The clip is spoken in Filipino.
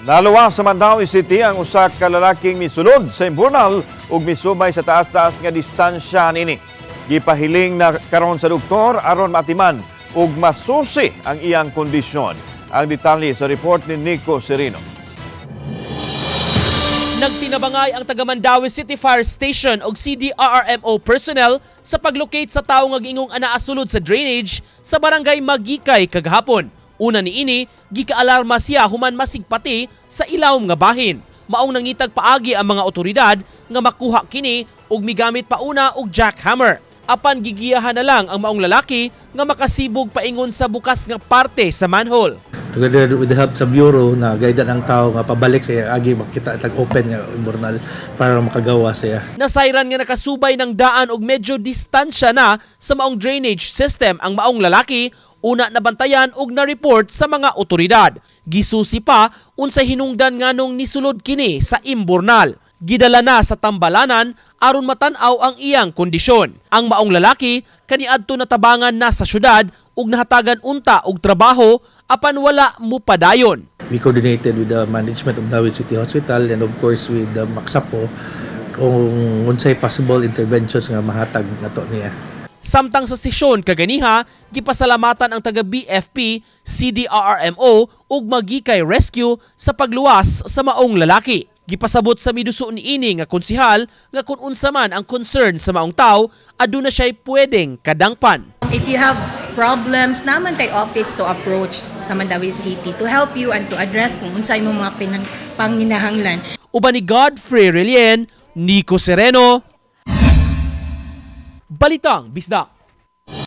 Naluwas sa Mandaue City ang usa ka lalaking misulod sa imburnal ug misubay sa taas-taas nga distansya nini. Gipahiling na karon sa doktor aron matiman ug masusi ang iyang kondisyon. Ang detalye sa report ni Nico Serino. Nagtinabangay ang taga Mandaue City Fire Station o CDRRMO personnel sa paglocate sa tawo nga giingong anaasulod sa drainage sa barangay Magikay kagahapon. Una niini, gikaalarma siya human masigpati sa ilawom nga bahin. Maong nangitag paagi ang mga otoridad nga makuha kini ug migamit pauna og jackhammer. Apan gigiyahan na lang ang maong lalaki nga makasibog paingon sa bukas nga parte sa manhole. Together with the help sa bureau na guidean ang tao nga pabalik sa agi makita tag open nga imburnal para makagawa siya. Nasayran nga nakasubay ng daan og medyo distansya na sa maong drainage system ang maong lalaki. Una nabantayan og na-report sa mga otoridad. Gisusi pa unsay hinungdan nganong nisulod kini sa imburnal. Gidala na sa tambalanan aron matan-aw ang iyang kondisyon. Ang maong lalaki kaniadto natabangan na sa syudad ug nahatagan unta og trabaho apan wala mupadayon. We coordinated with the management of Mandaue City Hospital and of course with the Maksapo kung unsay possible interventions nga mahatag nato niya. Samtang sa sesyon kaganiha, gipasalamatan ang taga BFP, CDRRMO ug Magikay Rescue sa pagluwas sa maong lalaki. Gipasabot sa miduso niini nga konsehal nga kung unsa man ang concern sa maong tawo, aduna siya'y pwedeng kadangpan. If you have problems, naman tay office to approach sa Mandaue City to help you and to address kung unsay mo mga panginahanglan. Uban ni Godfrey Relien, Nico Sereno, Balitang Bisdak.